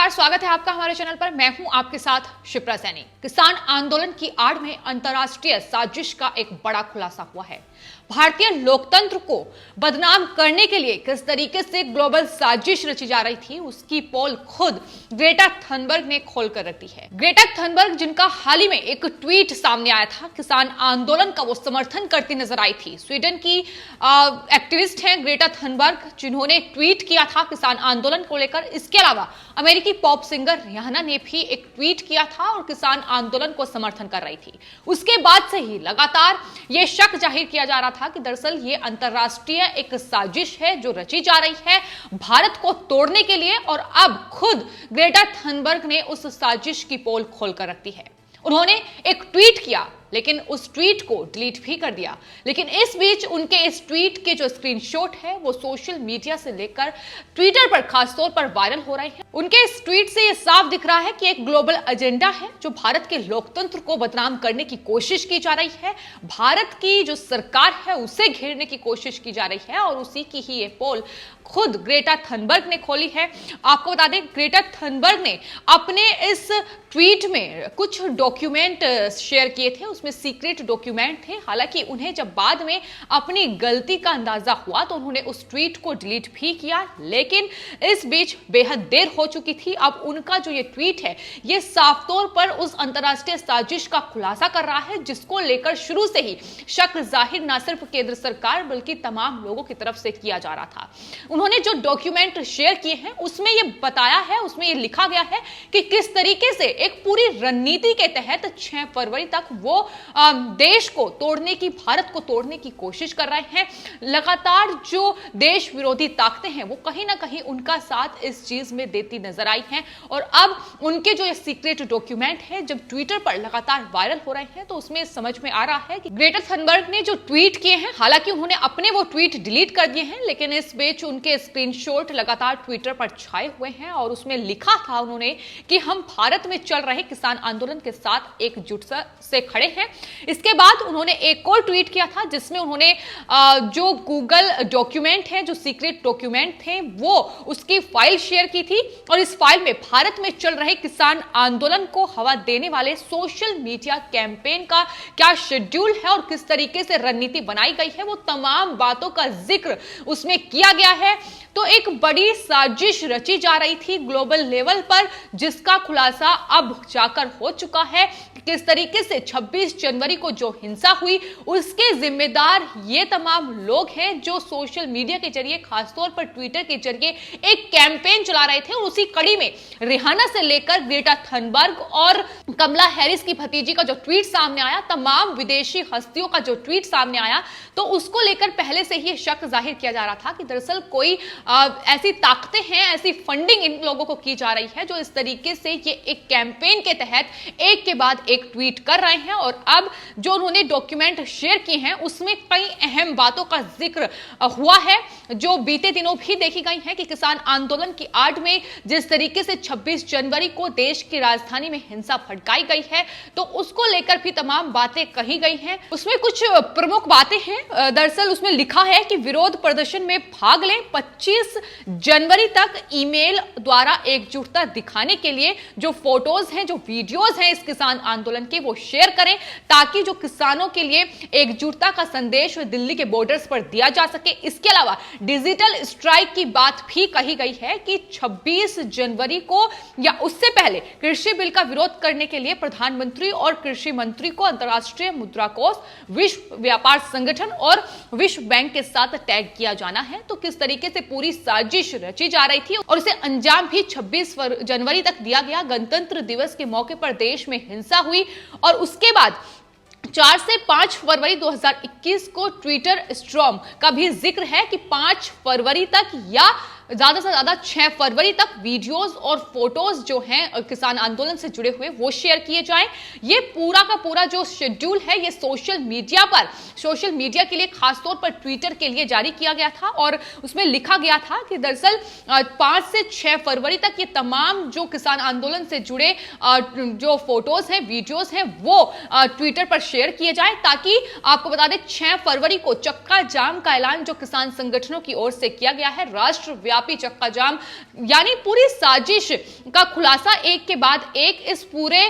नमस्कार, स्वागत है आपका हमारे चैनल पर। मैं हूं आपके साथ शिप्रा सैनी। किसान आंदोलन की आड़ में अंतर्राष्ट्रीय साजिश का एक बड़ा खुलासा हुआ है। भारतीय लोकतंत्र को बदनाम करने के लिए किस तरीके से ग्लोबल साजिश रची जा रही थी, उसकी पोल खुद ग्रेटा थनबर्ग ने खोलकर रखी है। ग्रेटा थनबर्ग, जिनका हाल ही में एक ट्वीट सामने आया था, किसान आंदोलन का वो समर्थन करती नजर आई थी। स्वीडन की एक्टिविस्ट हैं ग्रेटा थनबर्ग, जिन्होंने ट्वीट किया था किसान आंदोलन को लेकर। इसके अलावा अमेरिकी पॉप सिंगर रिहाना ने भी एक ट्वीट किया था और किसान आंदोलन को समर्थन कर रही थी। उसके बाद से ही लगातार ये शक जाहिर किया जा रहा था कि दरअसल ये अंतरराष्ट्रीय एक साजिश है जो रची जा रही है भारत को तोड़ने के लिए, और अब खुद ग्रेटा थनबर्ग ने उस साजिश की पोल खोलकर रख दी है। उन्होंने एक ट्वीट किया, लेकिन उस ट्वीट को डिलीट भी कर दिया। लेकिन इस बीच उनके इस ट्वीट के जो स्क्रीनशॉट है वो सोशल मीडिया से लेकर ट्विटर पर खासतौर पर वायरल हो रहे हैं। उनके इस ट्वीट से ये साफ दिख रहा है कि एक ग्लोबल एजेंडा है जो भारत के लोकतंत्र को बदनाम करने की कोशिश की जा रही है। भारत की जो सरकार है उसे घेरने की कोशिश की जा रही है, और उसी की ही ये पोल खुद ग्रेटा थनबर्ग ने खोली है। आपको बता दें, ग्रेटा थनबर्ग ने अपने इस ट्वीट में कुछ डॉक्यूमेंट शेयर किए थे, उसमें सीक्रेट डॉक्यूमेंट थे। हालांकि उन्हें जब बाद में अपनी गलती का अंदाजा हुआ तो उन्होंने उस ट्वीट को डिलीट भी किया, लेकिन इस बीच बेहद देर हो चुकी थी। अब उनका जो ये ट्वीट है ये साफ तौर पर उस अंतरराष्ट्रीय साजिश का खुलासा कर रहा है, जिसको लेकर शुरू से ही शक जाहिर न सिर्फ केंद्र सरकार बल्कि तमाम लोगों की तरफ से किया जा रहा था। उन्होंने जो डॉक्यूमेंट शेयर किए हैं उसमें यह बताया है, उसमें यह लिखा गया है कि किस तरीके से एक पूरी रणनीति के तहत 6 फरवरी तक वो देश को तोड़ने की, भारत को तोड़ने की कोशिश कर रहे हैं। लगातार जो देश विरोधी ताकतें हैं वो कहीं ना कहीं उनका साथ इस चीज में देती नजर आई हैं, और अब उनके जो ये सीक्रेट डॉक्यूमेंट है जब ट्विटर पर लगातार वायरल हो रहे हैं तो उसमें समझ में आ रहा है कि ग्रेटा थनबर्ग ने जो ट्वीट किए हैं, हालांकि उन्होंने अपने वो ट्वीट डिलीट कर दिए हैं, लेकिन इस बीच उनके स्क्रीनशॉट लगातार ट्विटर पर छाए हुए हैं, और उसमें लिखा था उन्होंने कि हम भारत में चल रहे किसान आंदोलन के साथ एकजुट से खड़े हैं। इसके बाद उन्होंने एक और ट्वीट किया था जिसमें उन्होंने जो गूगल डॉक्यूमेंट है, जो सीक्रेट डॉक्यूमेंट थे, वो उसकी फाइल शेयर की थी, और इस फाइल में भारत में चल रहे किसान आंदोलन को हवा देने वाले सोशल मीडिया कैंपेन का क्या शेड्यूल है और किस तरीके से रणनीति बनाई गई है, वो तमाम बातों का जिक्र उसमें किया गया है। तो एक बड़ी साजिश रची जा रही थी ग्लोबल लेवल पर, जिसका खुलासा अब जाकर हो चुका है। किस तरीके से 26 जनवरी को जो हिंसा हुई उसके जिम्मेदार ये तमाम लोग हैं जो सोशल मीडिया के जरिए, खासतौर पर ट्विटर के जरिए एक कैंपेन चला रहे थे, और उसी कड़ी में रिहाना से लेकर ग्रेटा थनबर्ग और कमला हैरिस की भतीजी का जो ट्वीट सामने आया, तमाम विदेशी हस्तियों का जो ट्वीट सामने आया, तो उसको लेकर पहले से ही शक जाहिर किया जा रहा था कि दरअसल कोई ऐसी ताकतें हैं, ऐसी फंडिंग इन लोगों को की जा रही है जो इस तरीके से ये एक कैंपेन के तहत एक के बाद एक ट्वीट कर रहे हैं। और अब जो उन्होंने डॉक्यूमेंट शेयर किए हैं उसमें कई अहम बातों का जिक्र हुआ है जो बीते दिनों भी देखी गई है, कि किसान आंदोलन की आड़ में जिस तरीके से 26 जनवरी को देश की राजधानी में हिंसा भड़काई गई है, तो उसको लेकर भी तमाम बातें कही गई हैं। उसमें कुछ प्रमुख बातें हैं। दरअसल उसमें लिखा है कि विरोध प्रदर्शन में भाग लें, 25 जनवरी तक ईमेल द्वारा एकजुटता दिखाने के लिए जो फोटोज हैं, जो वीडियोज हैं इस किसान आंदोलन के, वो शेयर करें, ताकि जो किसानों के लिए एकजुटता का संदेश दिल्ली के बॉर्डर्स पर दिया जा सके। इसके अलावा डिजिटल स्ट्राइक की बात भी कही गई है कि 26 जनवरी को या उससे पहले कृषि बिल का विरोध करने के लिए प्रधानमंत्री और कृषि मंत्री को अंतर्राष्ट्रीय मुद्रा कोष, विश्व व्यापार संगठन और विश्व बैंक के साथ टैग किया जाना है। तो किस तरीके से पूरी साजिश रची जा रही थी और उसे अंजाम भी 26 जनवरी तक दिया गया। गणतंत्र दिवस के मौके पर देश में हिंसा हुई, और उसके बाद 4 से 5 फरवरी 2021 को ट्विटर स्टॉर्म का भी जिक्र है कि 5 फरवरी तक या ज्यादा से ज्यादा 6 फरवरी तक वीडियोस और फोटोज जो हैं किसान आंदोलन से जुड़े हुए वो शेयर किए जाएं। ये पूरा का पूरा जो शेड्यूल है ये सोशल मीडिया के लिए, खासतौर पर ट्विटर के लिए जारी किया गया था, और उसमें लिखा गया था कि दरअसल 5 से 6 फरवरी तक ये तमाम जो किसान आंदोलन से जुड़े जो फोटोज हैं, वीडियोस हैं, वो ट्विटर पर शेयर किए जाए, ताकि आपको बता दें 6 फरवरी को चक्का जाम का ऐलान जो किसान संगठनों की ओर से किया गया है, राष्ट्रव्यापी देशव्यापी चक्का जाम यानी पूरी साजिश का खुलासा एक के बाद एक इस पूरे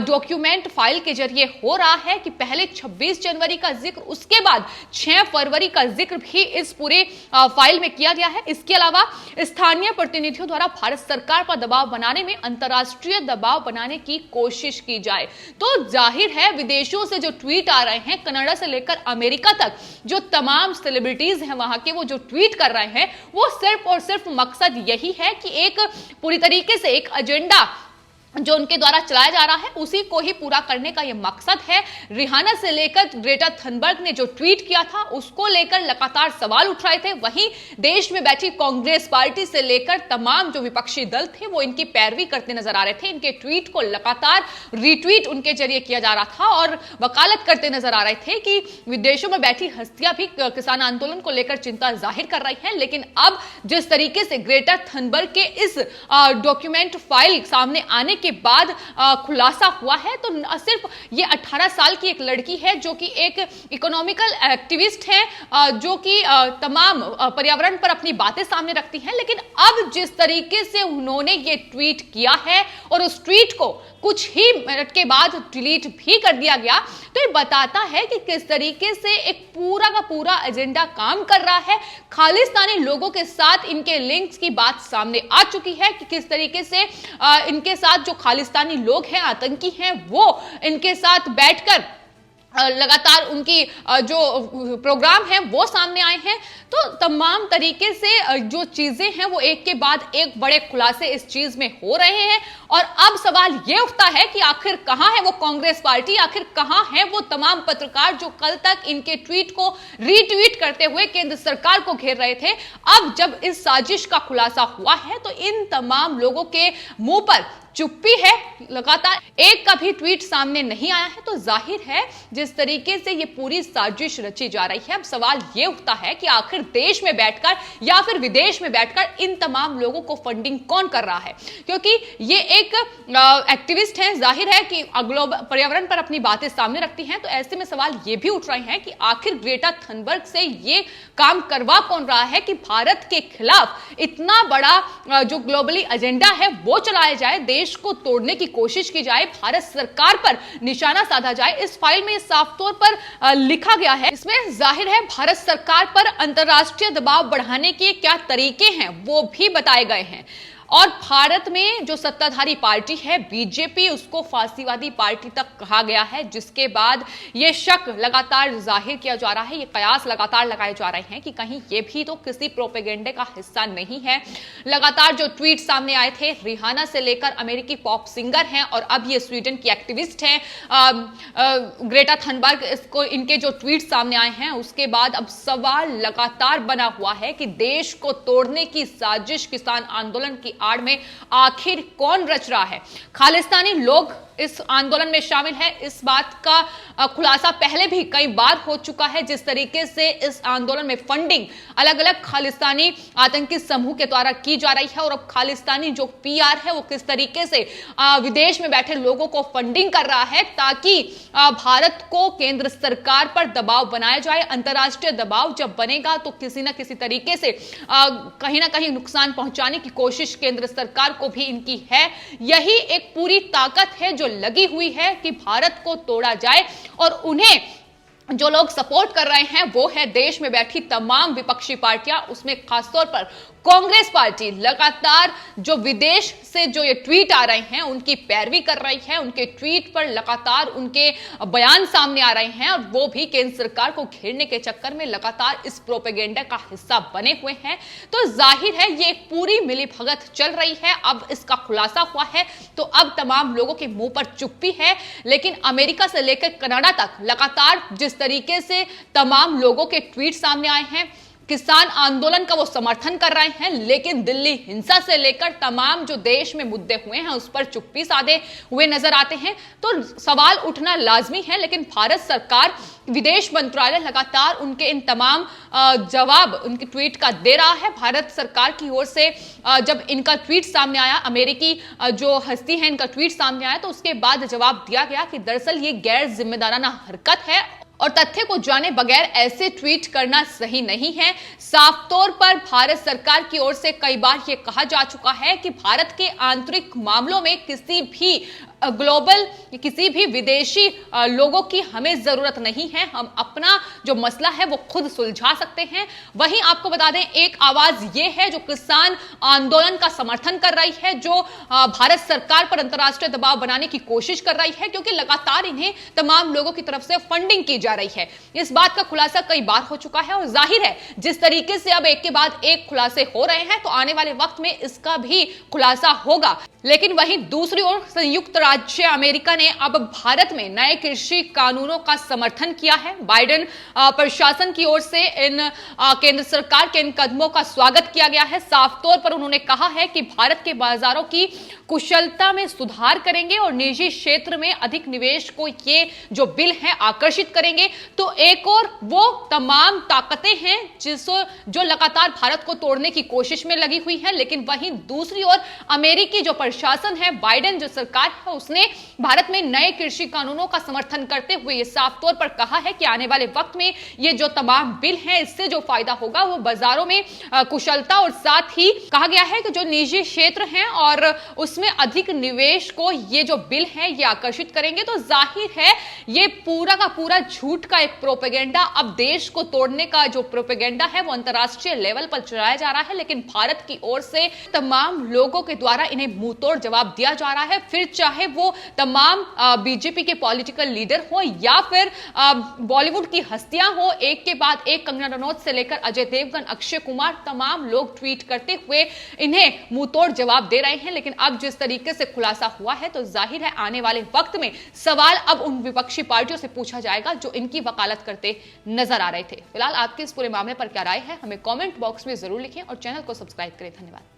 डॉक्यूमेंट फाइल के जरिए हो रहा है कि पहले 26 जनवरी का जिक्र, उसके बाद 6 फरवरी का जिक्र भी इस पूरे फाइल में किया गया है। इसके अलावा स्थानीय प्रतिनिधियों द्वारा भारत सरकार पर दबाव बनाने में अंतरराष्ट्रीय दबाव बनाने की कोशिश की जाए। तो जाहिर है विदेशों से जो ट्वीट आ रहे हैं, कनाडा से लेकर अमेरिका तक जो तमाम सेलिब्रिटीज हैं वहां के, वो जो ट्वीट कर रहे हैं वो सिर्फ और सिर्फ मकसद यही है कि एक पूरी तरीके से एक एजेंडा जो उनके द्वारा चलाया जा रहा है उसी को ही पूरा करने का यह मकसद है। रिहाना से लेकर ग्रेटा थनबर्ग ने जो ट्वीट किया था उसको लेकर लगातार सवाल उठ रहे थे, वहीं देश में बैठी कांग्रेस पार्टी से लेकर तमाम जो विपक्षी दल थे वो इनकी पैरवी करते नजर आ रहे थे। इनके ट्वीट को लगातार रिट्वीट उनके जरिए किया जा रहा था और वकालत करते नजर आ रहे थे कि विदेशों में बैठी हस्तियां भी किसान आंदोलन को लेकर चिंता जाहिर कर रही हैं। लेकिन अब जिस तरीके से ग्रेटा थनबर्ग के इस डॉक्यूमेंट फाइल सामने आने के बाद खुलासा हुआ है, तो न सिर्फ ये 18 साल की एक लड़की है जो कि एक इकोनॉमिकल एक्टिविस्ट है, जो कि तमाम पर्यावरण पर अपनी बातें सामने रखती हैं, लेकिन अब जिस तरीके से उन्होंने ये ट्वीट किया है और उस ट्वीट को कुछ ही मिनट के बाद डिलीट भी कर दिया गया, तो ये बताता है कि किस तरीके से एक पूरा का पूरा एजेंडा काम कर रहा है। खालिस्तानी लोगों के साथ इनके लिंक्स की बात सामने आ चुकी है कि किस तरीके से इनके साथ जो खालिस्तानी लोग हैं, आतंकी हैं, वो इनके साथ बैठकर लगातार उनकी जो प्रोग्राम है वो सामने आए हैं। तो तमाम तरीके से जो चीजें हैं वो एक के बाद एक बड़े खुलासे इस चीज में हो रहे हैं और अब सवाल ये उठता है कि आखिर कहां है वो कांग्रेस पार्टी, आखिर कहां है वो तमाम पत्रकार जो कल तक इनके ट्वीट को रीट्वीट करते हुए केंद्र सरकार को घेर रहे थे। अब जब इस साजिश का खुलासा हुआ है तो इन तमाम लोगों के मुंह पर चुप्पी है, लगातार एक का भी ट्वीट सामने नहीं आया है। तो जाहिर है जिस तरीके से ये पूरी साजिश रची जा रही है, अब सवाल ये उठता है कि आखिर देश में बैठकर या फिर विदेश में बैठकर इन तमाम लोगों को फंडिंग कौन कर रहा है, क्योंकि ये एक एक्टिविस्ट हैं, जाहिर है कि ग्लोबल पर्यावरण पर अपनी बातें सामने रखती हैं। तो ऐसे में सवाल ये भी उठ रहे हैं कि आखिर ग्रेटा थनबर्ग से ये काम करवा कौन रहा है कि भारत के खिलाफ इतना बड़ा जो ग्लोबली एजेंडा है वो चलाया जाए, देश को तोड़ने की कोशिश की जाए, भारत सरकार पर निशाना साधा जाए। इस फाइल में साफ तौर पर लिखा गया है, इसमें जाहिर है भारत सरकार पर अंतरराष्ट्रीय दबाव बढ़ाने के क्या तरीके हैं वो भी बताए गए हैं। और भारत में जो सत्ताधारी पार्टी है बीजेपी, उसको फांसीवादी पार्टी तक कहा गया है, जिसके बाद ये शक लगातार जाहिर किया जा रहा है, ये कयास लगातार लगाए जा रहे हैं कि कहीं ये भी तो किसी प्रोपेगेंडे का हिस्सा नहीं है। लगातार जो ट्वीट सामने आए थे, रिहाना से लेकर अमेरिकी पॉप सिंगर हैं और अब ये स्वीडन की एक्टिविस्ट हैं ग्रेटा थनबर्ग, इसको इनके जो ट्वीट सामने आए हैं उसके बाद अब सवाल लगातार बना हुआ है कि देश को तोड़ने की साजिश किसान आंदोलन की आड़ में आखिर कौन रच रहा है। खालिस्तानी लोग इस आंदोलन में शामिल है, इस बात का खुलासा पहले भी कई बार हो चुका है। जिस तरीके से इस आंदोलन में फंडिंग अलग अलग खालिस्तानी आतंकी समूह के द्वारा की जा रही है और अब खालिस्तानी जो पीआर है वो किस तरीके से विदेश में बैठे लोगों को फंडिंग कर रहा है ताकि भारत को केंद्र सरकार पर दबाव बनाया जाए। अंतरराष्ट्रीय दबाव जब बनेगा तो किसी ना किसी तरीके से कहीं ना कहीं नुकसान पहुंचाने की कोशिश केंद्र सरकार को भी इनकी है। यही एक पूरी ताकत है जो लगी हुई है कि भारत को तोड़ा जाए और उन्हें जो लोग सपोर्ट कर रहे हैं वो है देश में बैठी तमाम विपक्षी पार्टियां, उसमें खासतौर पर कांग्रेस पार्टी लगातार जो विदेश से जो ये ट्वीट आ रहे हैं उनकी पैरवी कर रही है, उनके ट्वीट पर लगातार उनके बयान सामने आ रहे हैं और वो भी केंद्र सरकार को घेरने के चक्कर में लगातार इस प्रोपेगेंडा का हिस्सा बने हुए हैं। तो जाहिर है ये एक पूरी मिलीभगत चल रही है। अब इसका खुलासा हुआ है तो अब तमाम लोगों के मुंह पर चुप्पी है, लेकिन अमेरिका से लेकर कनाडा तक लगातार जिस तरीके से तमाम लोगों के ट्वीट सामने आए हैं, किसान आंदोलन का वो समर्थन कर रहे हैं, लेकिन दिल्ली हिंसा से लेकर तमाम जो देश में मुद्दे हुए हैं उस पर चुप्पी साधे हुए नजर आते हैं। तो सवाल उठना लाजमी है, लेकिन भारत सरकार विदेश मंत्रालय लगातार उनके इन तमाम जवाब उनके ट्वीट का दे रहा है। भारत सरकार की ओर से जब इनका ट्वीट सामने आया, अमेरिकी जो हस्ती है इनका ट्वीट सामने आया, तो उसके बाद जवाब दिया गया कि दरअसल ये गैर जिम्मेदाराना हरकत है और तथ्य को जाने बगैर ऐसे ट्वीट करना सही नहीं है। साफ तौर पर भारत सरकार की ओर से कई बार यह कहा जा चुका है कि भारत के आंतरिक मामलों में किसी भी ग्लोबल किसी भी विदेशी लोगों की हमें जरूरत नहीं है। हम अपना जो मसला है वो खुद सुलझा सकते हैं। वहीं आपको बता दें, एक आवाज ये है जो किसान आंदोलन का समर्थन कर रही है, जो भारत सरकार पर अंतर्राष्ट्रीय दबाव बनाने की कोशिश कर रही है, क्योंकि लगातार इन्हें तमाम लोगों की तरफ से फंडिंग की जा रही है। इस बात का खुलासा कई बार हो चुका है और जाहिर है जिस तरीके से अब एक के बाद एक खुलासे हो रहे हैं तो आने वाले वक्त में इसका भी खुलासा होगा। लेकिन वहीं दूसरी ओर संयुक्त राज्य अमेरिका ने अब भारत में नए कृषि कानूनों का समर्थन किया है। बाइडेन प्रशासन की ओर से इन केंद्र सरकार के इन कदमों का स्वागत किया गया है। साफ तौर पर उन्होंने कहा है कि भारत के बाजारों की कुशलता में सुधार करेंगे और निजी क्षेत्र में अधिक निवेश को ये जो बिल है आकर्षित करेंगे। तो एक और वो तमाम ताकतें हैं जो लगातार भारत को तोड़ने की कोशिश में लगी हुई है, लेकिन वहीं दूसरी ओर अमेरिकी जो प्रशासन है, बाइडेन जो सरकार है, उसने भारत में नए कृषि कानूनों का समर्थन करते हुए ये साफ तौर पर कहा है कि आने वाले वक्त में ये जो तमाम बिल हैं इससे जो फायदा होगा वो बाजारों में कुशलता और साथ ही कहा गया है कि जो निजी क्षेत्र हैं और उसमें अधिक निवेश को ये जो बिल है ये आकर्षित करेंगे। तो जाहिर है ये पूरा का पूरा झूठ का एक प्रोपेगेंडा, अब देश को तोड़ने का जो प्रोपेगेंडा है वो अंतरराष्ट्रीय लेवल पर चलाया जा रहा है, लेकिन भारत की ओर से तमाम लोगों के द्वारा इन्हें मुंहतोड़ जवाब दिया जा रहा है। फिर चाहे वो तमाम बीजेपी के पॉलिटिकल लीडर हो या फिर बॉलीवुड की हस्तियां हो, एक के बाद एक कंगना रनौत से लेकर अजय देवगन, अक्षय कुमार, तमाम लोग ट्वीट करते हुए इन्हें मुंहतोड़ जवाब दे रहे हैं। लेकिन अब जिस तरीके से खुलासा हुआ है तो जाहिर है आने वाले वक्त में सवाल अब उन विपक्षी पार्टियों से पूछा जाएगा जो इनकी वकालत करते नजर आ रहे थे। फिलहाल आपके इस पूरे मामले पर क्या राय है हमें कमेंट बॉक्स में जरूर लिखें और चैनल को सब्सक्राइब करें। धन्यवाद।